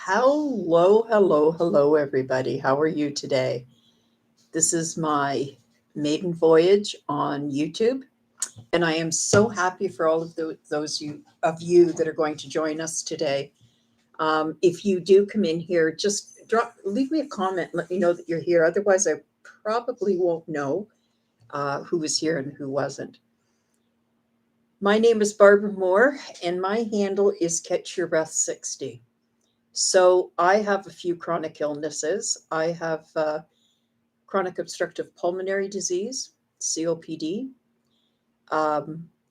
Hello, everybody. How are you today? This is my maiden voyage on YouTube, and I am so happy for all of those of you that are going to join us today. If you do come in here, just leave me a comment, let me know that you're here. Otherwise, I probably won't know who was here and who wasn't. My name is Barbara Moore, and my handle is Catch Your Breath 60. So I have a few chronic illnesses. I have chronic obstructive pulmonary disease, COPD,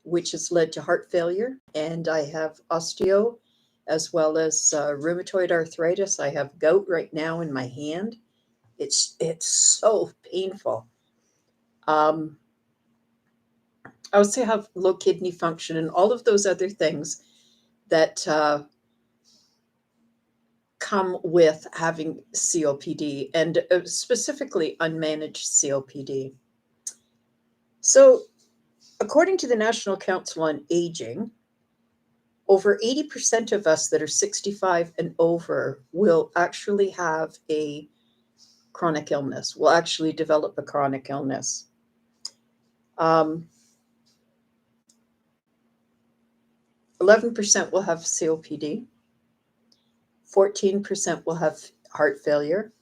which has led to heart failure, and I have osteo as well as rheumatoid arthritis. I have gout right now in my hand. It's so painful. Um, I also have low kidney function and all of those other things that come with having COPD, and specifically unmanaged COPD. So, according to the National Council on Aging, over 80% of us that are 65 and over will actually have a chronic illness, will actually develop a chronic illness. 11% will have COPD, 14% will have heart failure,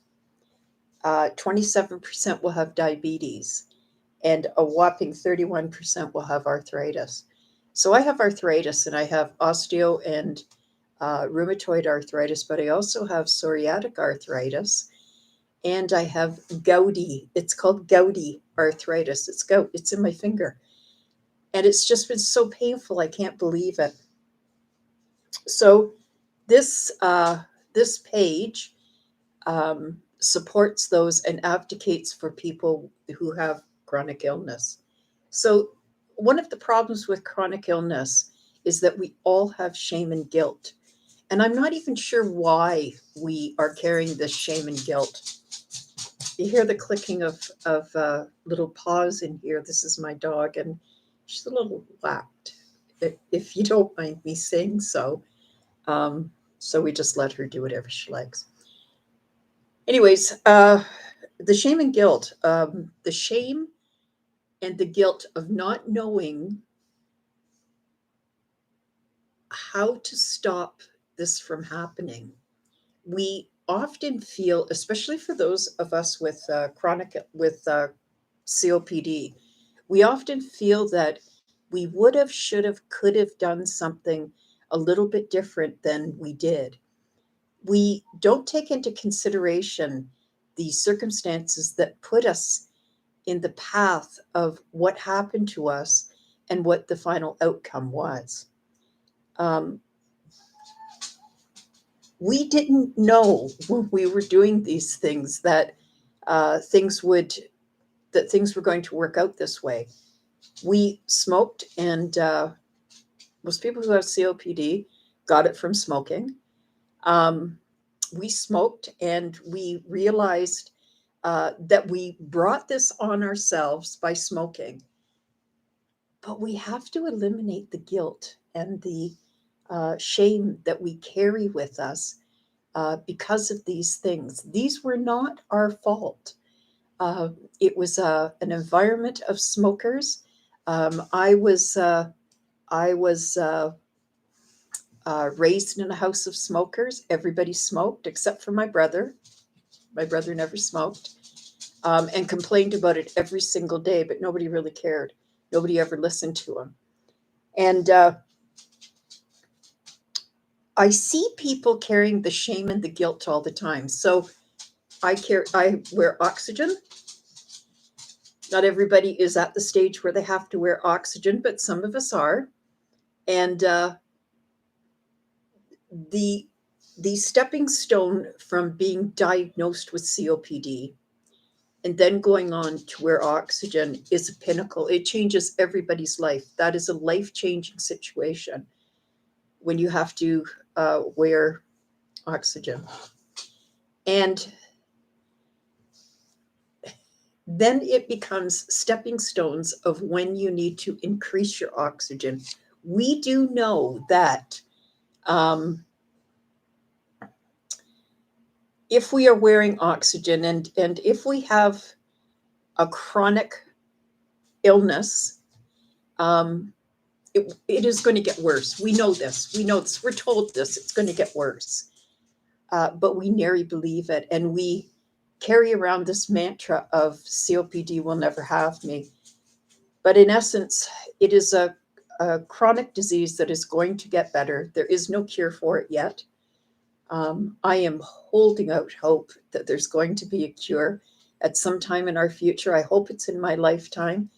27% will have diabetes, and a whopping 31% will have arthritis. So I have arthritis, and I have osteo and rheumatoid arthritis, but I also have psoriatic arthritis, and I have gouty. It's called gouty arthritis. It's gout. It's in my finger, and it's just been so painful. I can't believe it. So this page supports those and advocates for people who have chronic illness. So one of the problems with chronic illness is that we all have shame and guilt. And I'm not even sure why we are carrying this shame and guilt. You hear the clicking of little paws in here. This is my dog, and she's a little whacked, if you don't mind me saying so. So we just let her do whatever she likes. Anyways, the shame and guilt, the shame and the guilt of not knowing how to stop this from happening. We often feel, especially for those of us with COPD, we often feel that we would have, should have, could have done something a little bit different than we did. We don't take into consideration the circumstances that put us in the path of what happened to us and what the final outcome was. We didn't know when we were doing these things that things were going to work out this way. We smoked, and most people who have COPD got it from smoking. We smoked, and we realized that we brought this on ourselves by smoking. But we have to eliminate the guilt and the shame that we carry with us because of these things. These were not our fault. It was an environment of smokers. I was raised in a house of smokers. Everybody smoked except for my brother. My brother never smoked, and complained about it every single day, but nobody really cared. Nobody ever listened to him. And I see people carrying the shame and the guilt all the time. So I wear oxygen. Not everybody is at the stage where they have to wear oxygen, but some of us are. And the stepping stone from being diagnosed with COPD and then going on to wear oxygen is a pinnacle. It changes everybody's life. That is a life-changing situation when you have to wear oxygen. And then it becomes stepping stones of when you need to increase your oxygen. We do know that if we are wearing oxygen, and if we have a chronic illness, um, it is going to get worse. We know this. We know this. We're told this. It's going to get worse. But we nary believe it. And we carry around this mantra of COPD will never have me. But in essence, it is a chronic disease that is going to get better. There is no cure for it yet. I am holding out hope that there's going to be a cure at some time in our future. I hope it's in my lifetime.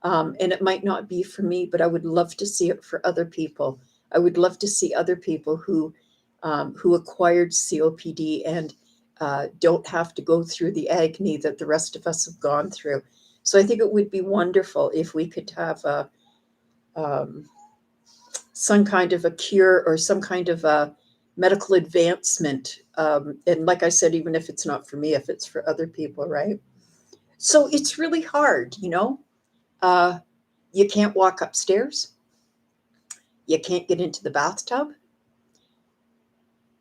And it might not be for me, but I would love to see it for other people. I would love to see other people who acquired COPD and don't have to go through the agony that the rest of us have gone through. So I think it would be wonderful if we could have um, some kind of a cure or some kind of a medical advancement. And like I said, even if it's not for me, if it's for other people, right? So it's really hard, you know. Uh, you can't walk upstairs. You can't get into the bathtub.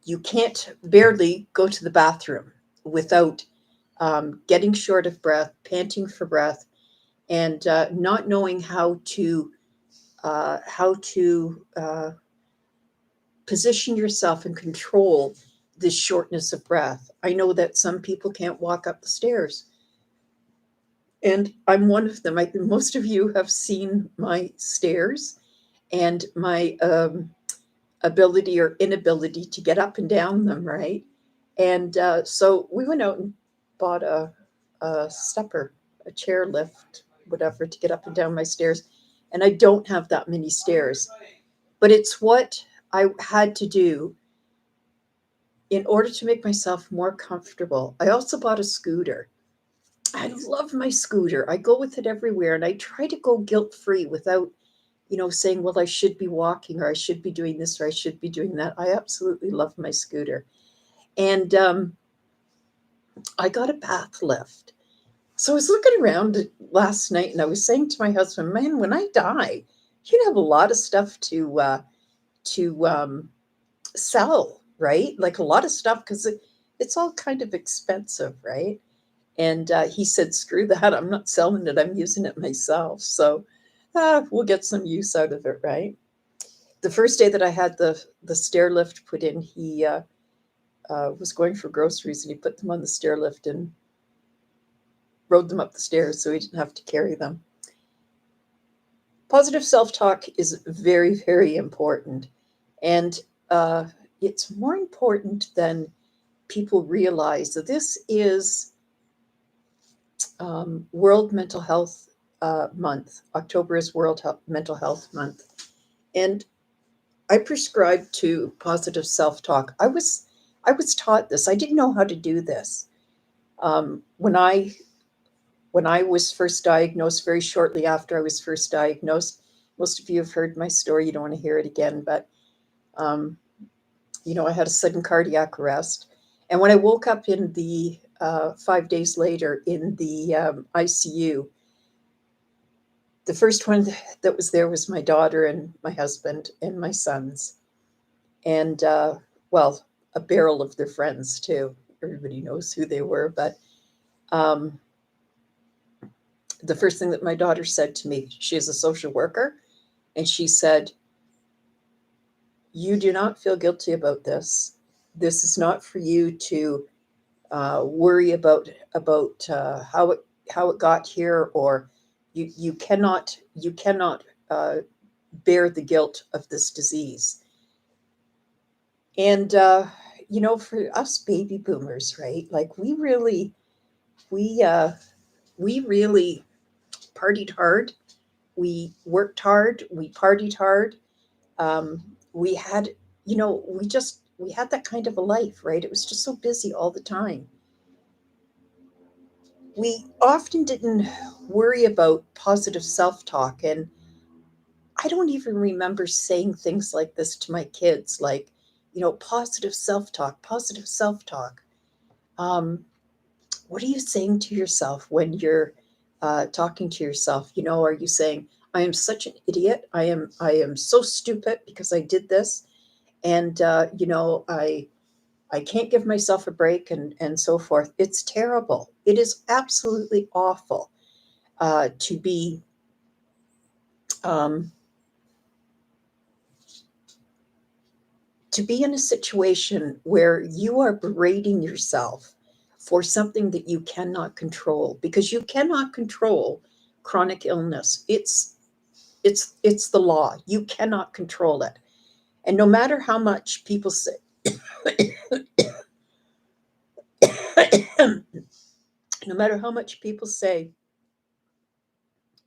You can't barely go to the bathroom without getting short of breath, panting for breath, and not knowing how to position yourself and control this shortness of breath. I know that some people can't walk up the stairs, and I'm one of them. Most of you have seen my stairs and my ability or inability to get up and down them, right? And so we went out and bought a stepper, a chair lift, whatever, to get up and down my stairs. And I don't have that many stairs, but it's what I had to do in order to make myself more comfortable. I also bought a scooter. I love my scooter. I go with it everywhere, and I try to go guilt free without, saying, well, I should be walking, or I should be doing this, or I should be doing that. I absolutely love my scooter. And I got a bath lift. So I was looking around last night, and I was saying to my husband, man, when I die, you'd have a lot of stuff to sell, right? Like a lot of stuff, because it's all kind of expensive, right? And he said, screw that. I'm not selling it. I'm using it myself. So we'll get some use out of it, right? The first day that I had the stair lift put in, he was going for groceries, and he put them on the stair lift and rode them up the stairs so he didn't have to carry them. Positive self-talk is very, very important. And it's more important than people realize. That this is World Mental Health Month. October is Mental Health Month. And I prescribe to positive self-talk. I was taught this. I didn't know how to do this. When I was first diagnosed, very shortly after I was first diagnosed, most of you have heard my story. You don't want to hear it again, but um, I had a sudden cardiac arrest, and when I woke up in the 5 days later in the ICU, the first one that was there was my daughter and my husband and my sons, and well, a barrel of their friends too. Everybody knows who they were, but um, the first thing that my daughter said to me, she is a social worker, and she said, you do not feel guilty about this. This is not for you to worry about how it got here, or you cannot bear the guilt of this disease. And for us baby boomers, right? Like we uh, we really partied hard. We worked hard. We partied hard. We had, we had that kind of a life, right? It was just so busy all the time. We often didn't worry about positive self talk. And I don't even remember saying things like this to my kids, like, positive self talk, positive self talk. Um, what are you saying to yourself when you're talking to yourself? Are you saying, I am such an idiot. I am so stupid because I did this. And, I can't give myself a break and so forth. It's terrible. It is absolutely awful to be um, in a situation where you are berating yourself for something that you cannot control, because you cannot control chronic illness. It's the law. You cannot control it. And no matter how much people say no matter how much people say,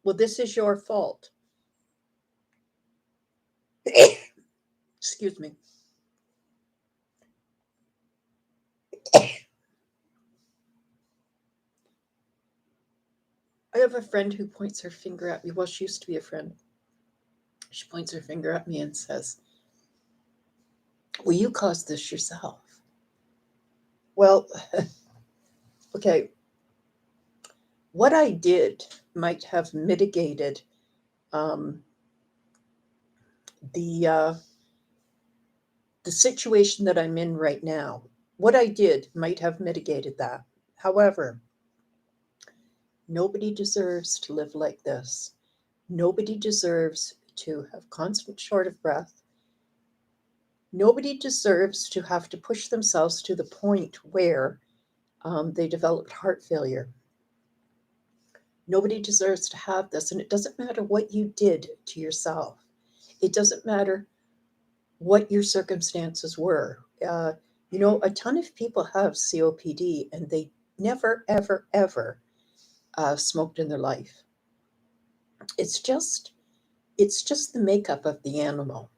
well, this is your fault. Excuse me. I have a friend who points her finger at me. Well, she used to be a friend. She points her finger at me and says, well, you caused this yourself. Well, okay, what I did might have mitigated um, the the situation that I'm in right now. What I did might have mitigated that. However, nobody deserves to live like this. Nobody deserves to have constant short of breath. Nobody deserves to have to push themselves to the point where they developed heart failure. Nobody deserves to have this. And it doesn't matter what you did to yourself, it doesn't matter what your circumstances were. A ton of people have COPD and they never, ever, ever smoked in their life. It's just, it's just the makeup of the animal.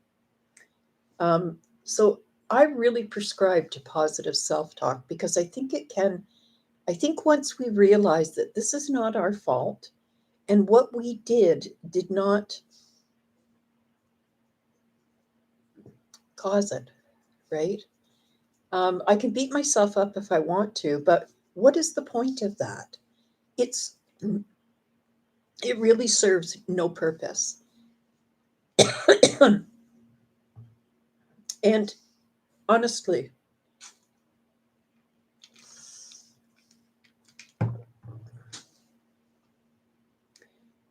So I really prescribe to positive self-talk because I think once we realize that this is not our fault and what we did not cause it, right? I can beat myself up if I want to, but what is the point of that? It's it really serves no purpose. And honestly,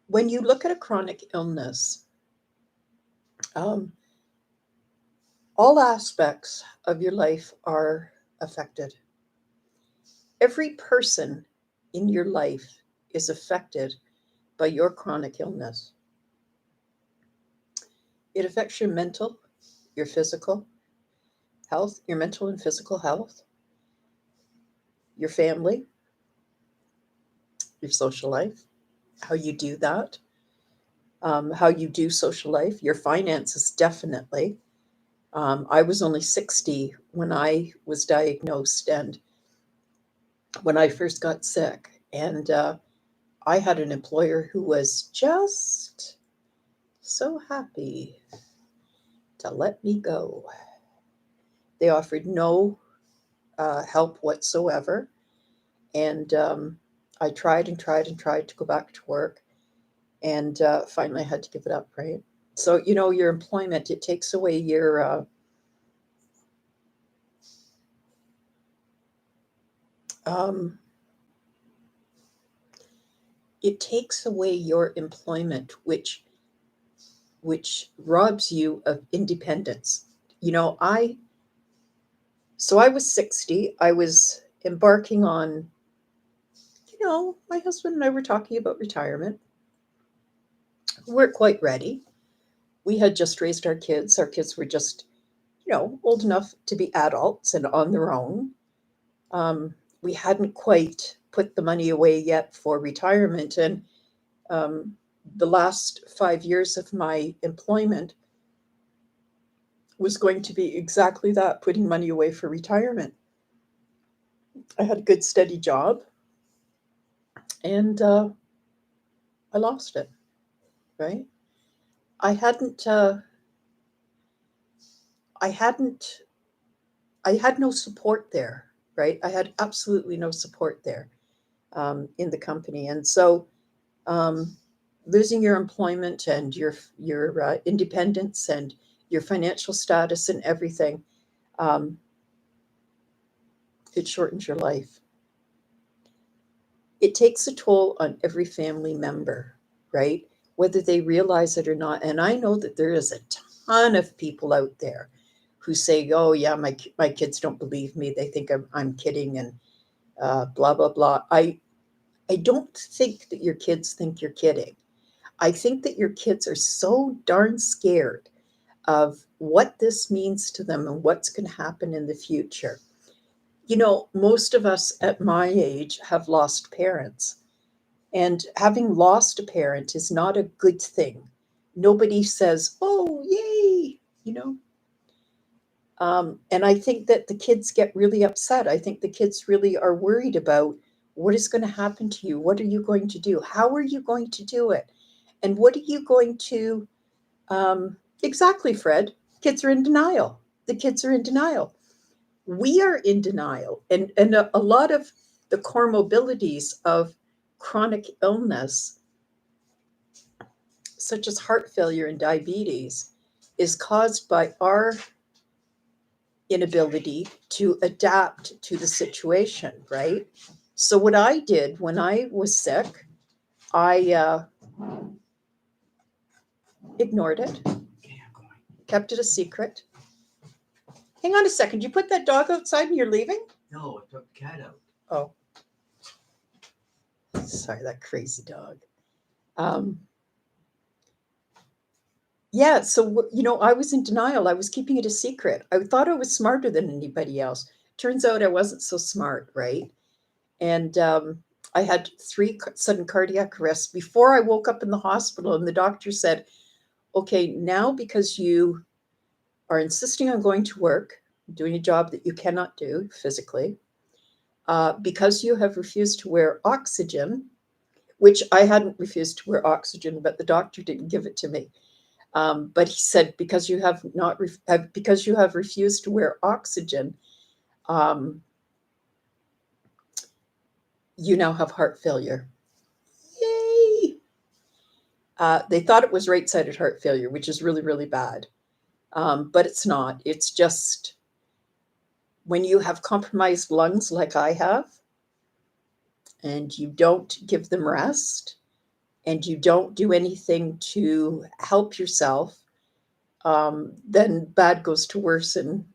when you look at a chronic illness, um, all aspects of your life are affected. Every person in your life is affected by your chronic illness. It affects your mental, your physical health, your mental and physical health, your family, your social life, how you do that, how you do social life, your finances, definitely. I was only 60 when I was diagnosed and when I first got sick. And I had an employer who was just so happy to let me go. They offered no help whatsoever. And I tried and tried and tried to go back to work. And finally, I had to give it up, right? So, your employment, it takes away um, your employment, which robs you of independence. You know, I so I was 60. I was embarking on, my husband and I were talking about retirement. We weren't quite ready. We had just raised our kids. Our kids were just, old enough to be adults and on their own. We hadn't quite put the money away yet for retirement. And um, the last 5 years of my employment was going to be exactly that, putting money away for retirement. I had a good, steady job, and I lost it, right? I hadn't, I hadn't, I had no support there, right? I had absolutely no support there in the company. And so um, losing your employment and your independence and your financial status and everything, um, it shortens your life. It takes a toll on every family member, right? Whether they realize it or not. And I know that there is a ton of people out there who say, "Oh yeah, my kids don't believe me. They think I'm kidding," and blah blah blah. I don't think that your kids think you're kidding. I think that your kids are so darn scared of what this means to them and what's going to happen in the future. You know, most of us at my age have lost parents. And having lost a parent is not a good thing. Nobody says, "Oh, yay," you know. And I think that the kids get really upset. I think the kids really are worried about what is going to happen to you. What are you going to do? How are you going to do it? And what are you going to, exactly, Fred? Kids are in denial. The kids are in denial. We are in denial. And a lot of the comorbidities of chronic illness, such as heart failure and diabetes, is caused by our inability to adapt to the situation, right? So, what I did when I was sick, I ignored it, kept it a secret. Hang on a second. You put that dog outside and you're leaving? No, I took the cat out. Oh. Sorry, that crazy dog. Um, yeah, so, you know, I was in denial. I was keeping it a secret. I thought I was smarter than anybody else. Turns out I wasn't so smart, right? And I had 3 sudden cardiac arrests before I woke up in the hospital. And the doctor said, "Okay, now because you are insisting on going to work, doing a job that you cannot do physically, because you have refused to wear oxygen," which I hadn't refused to wear oxygen, but the doctor didn't give it to me. But he said, "Because you have not, because you have refused to wear oxygen, um, you now have heart failure." Yay! They thought it was right-sided heart failure, which is really, really bad. But it's not. It's just when you have compromised lungs like I have, and you don't give them rest, and you don't do anything to help yourself, then bad goes to worse. And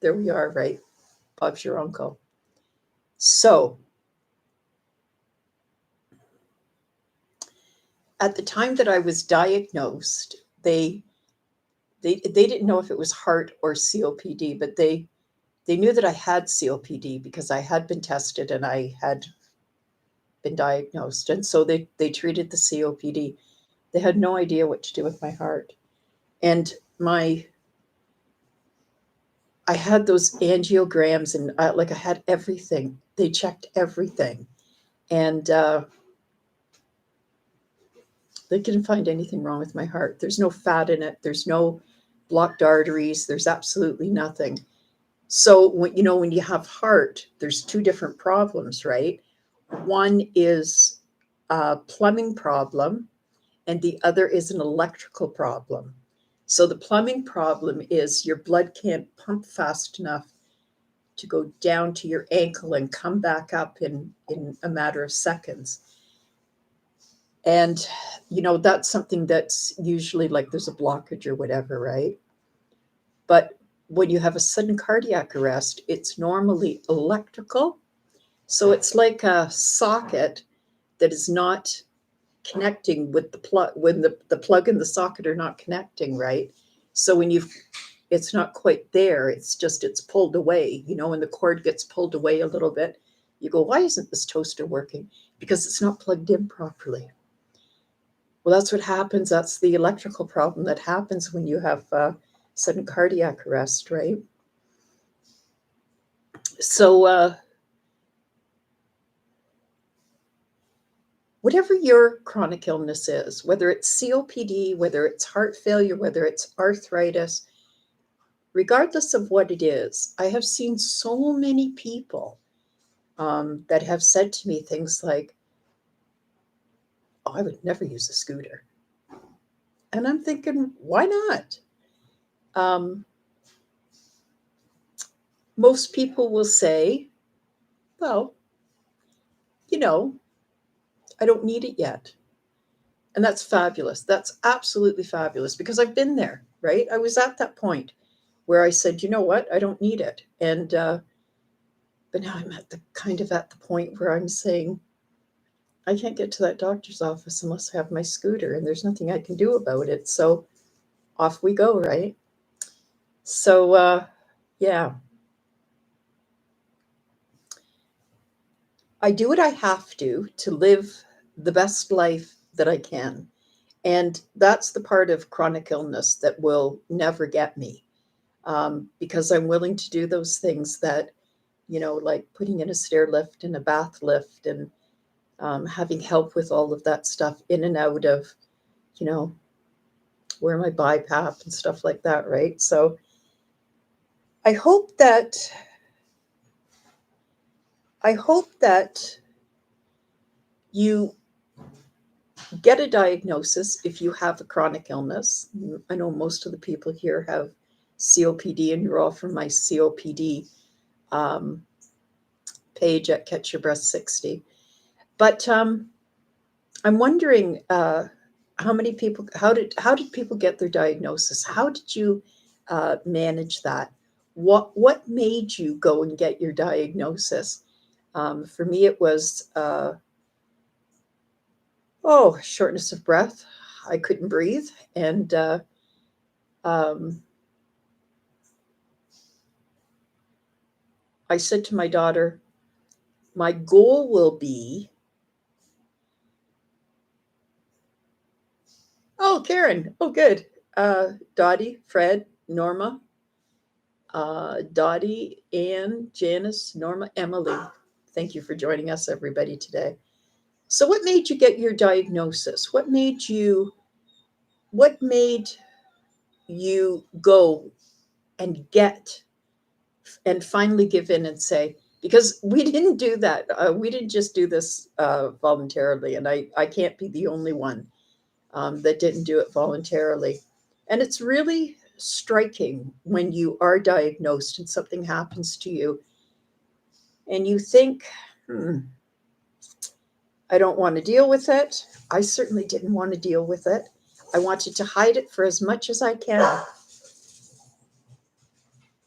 there we are, right? Bob's your uncle. So at the time that I was diagnosed, they didn't know if it was heart or COPD, but they knew that I had COPD because I had been tested and I had been diagnosed. And so they treated the COPD. They had no idea what to do with my heart. And I had those angiograms and like I had everything. They checked everything. And they couldn't find anything wrong with my heart. There's no fat in it. There's no blocked arteries. There's absolutely nothing. So when you have heart, there's 2 different problems, right? One is a plumbing problem, and the other is an electrical problem. So the plumbing problem is your blood can't pump fast enough to go down to your ankle and come back up in a matter of seconds. And, that's something that's usually like there's a blockage or whatever, right? But when you have a sudden cardiac arrest, it's normally electrical. So it's like a socket that is not connecting with the plug, when the plug and the socket are not connecting, right? So it's not quite there. It's pulled away, when the cord gets pulled away a little bit, you go, "Why isn't this toaster working?" Because it's not plugged in properly. Well, that's what happens. That's the electrical problem that happens when you have sudden cardiac arrest, right? So whatever your chronic illness is, whether it's COPD, whether it's heart failure, whether it's arthritis, regardless of what it is, I have seen so many people that have said to me things like, "Oh, I would never use a scooter." And I'm thinking, why not? Um, Most people will say, well, you know, I don't need it yet. And that's fabulous. That's absolutely fabulous because I've been there, right? I was at that point where I said, you know what, I don't need it. And, but now I'm at the kind of at the point where I'm saying, I can't get to that doctor's office unless I have my scooter and there's nothing I can do about it. So off we go, right? So, yeah, I do what I have to live the best life that I can. And that's the part of chronic illness that will never get me, because I'm willing to do those things that, like putting in a stair lift and a bath lift and having help with all of that stuff in and out of, you know, wear my BiPAP and stuff like that, right? So I hope that I hope that you get a diagnosis if you have a chronic illness. I know most of the people here have COPD, and you're all from my COPD um, page at Catch Your Breath 60. But I'm wondering how many people, how did people get their diagnosis? How did you manage that? What made you go and get your diagnosis? For me, it was shortness of breath. I couldn't breathe, and um, I said to my daughter, my goal will be. Oh, Karen. Oh, good. Dottie, Fred, Norma, Dottie, Ann, Janice, Norma, Emily. Thank you for joining us, everybody, today. So, what made you get your diagnosis? What made you go and get and finally give in and say, because we didn't do that. We didn't just do this voluntarily, and I can't be the only one that didn't do it voluntarily. And it's really striking when you are diagnosed and something happens to you and you think, I don't want to deal with it. I certainly didn't want to deal with it. I wanted to hide it for as much as I can.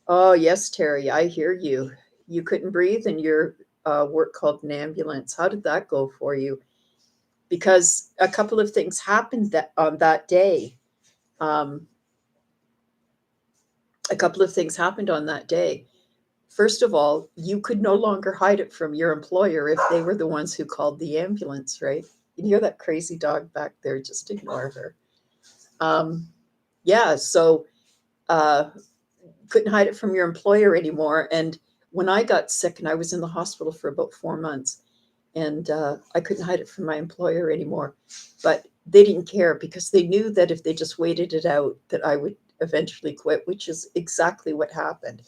Oh, yes, Terry, I hear you. You couldn't breathe and your work called an ambulance. How did that go for you? Because a couple of things happened that on that day. Um, a couple of things happened on that day. First of all, you could no longer hide it from your employer if they were the ones who called the ambulance, right? You hear that crazy dog back there, just ignore her. Yeah, so uh, couldn't hide it from your employer anymore. And when I got sick and I was in the hospital for about 4 months, and I couldn't hide it from my employer anymore. But they didn't care because they knew that if they just waited it out, that I would eventually quit, which is exactly what happened.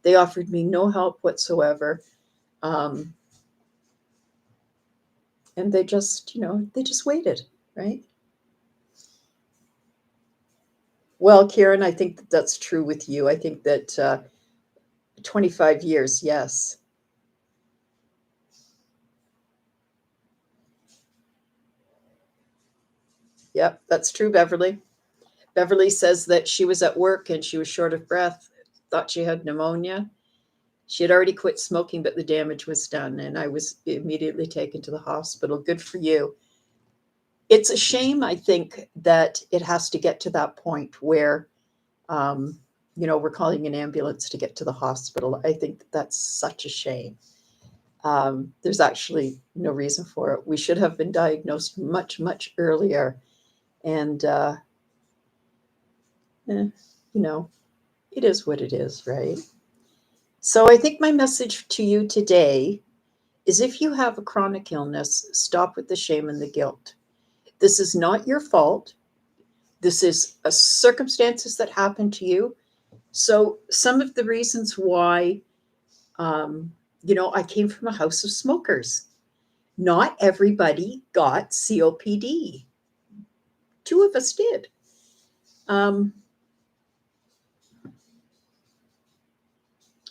They offered me no help whatsoever. Um, and they just waited, right? Well, Karen, I think that that's true with you. I think that 25 years, yes. Yep, that's true, Beverly. Beverly says that she was at work and she was short of breath, thought she had pneumonia. She had already quit smoking, but the damage was done, and I was immediately taken to the hospital. Good for you. It's a shame, I think, that it has to get to that point where, um, we're calling an ambulance to get to the hospital. I think that that's such a shame. There's actually no reason for it. We should have been diagnosed much, much earlier. And, eh, you know, it is what it is, right? So I think my message to you today is if you have a chronic illness, stop with the shame and the guilt. This is not your fault. This is a circumstances that happen to you. So some of the reasons why, I came from a house of smokers. Not everybody got COPD. Two of us did. Um,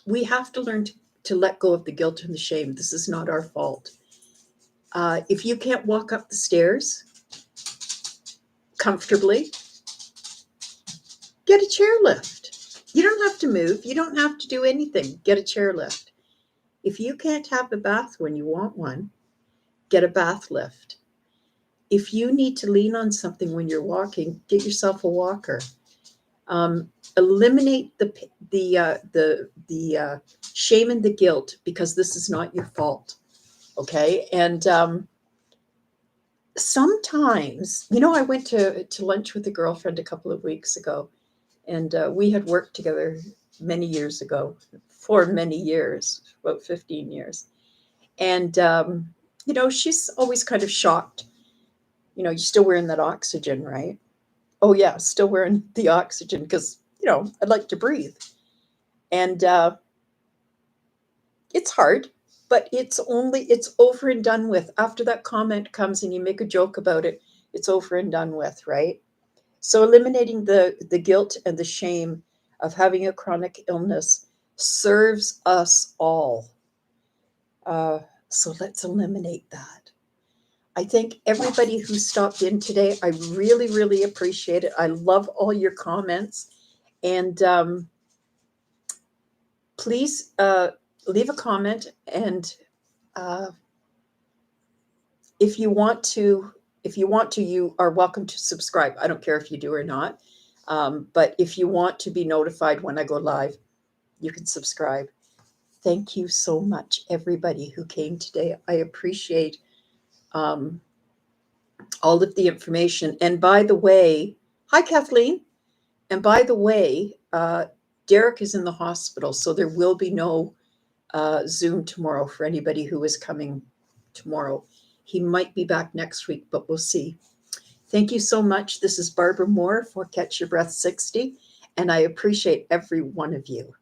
we have to learn to let go of the guilt and the shame. This is not our fault. If you can't walk up the stairs comfortably, get a chairlift. You don't have to move. You don't have to do anything. Get a chairlift. If you can't have a bath when you want one, get a bath lift. If you need to lean on something when you're walking, get yourself a walker. Eliminate the shame and the guilt, because this is not your fault. Okay. And sometimes, I went to lunch with a girlfriend a couple of weeks ago, and we had worked together many years ago, for many years, about 15 years. And, she's always kind of shocked. You're still wearing that oxygen, right? Oh, yeah, still wearing the oxygen because, I'd like to breathe. And it's hard, but it's over and done with. After that comment comes and you make a joke about it, it's over and done with, right? So eliminating the guilt and the shame of having a chronic illness serves us all. So let's eliminate that. I thank everybody who stopped in today. I really, really appreciate it. I love all your comments. And please leave a comment. And if you want to, you are welcome to subscribe. I don't care if you do or not. But if you want to be notified when I go live, you can subscribe. Thank you so much, everybody who came today. I appreciate all of the information. And by the way, hi, Kathleen. And by the way, Derek is in the hospital, so there will be no Zoom tomorrow for anybody who is coming tomorrow. He might be back next week, but we'll see. Thank you so much. This is Barbara Moore for Catch Your Breath 60, and I appreciate every one of you.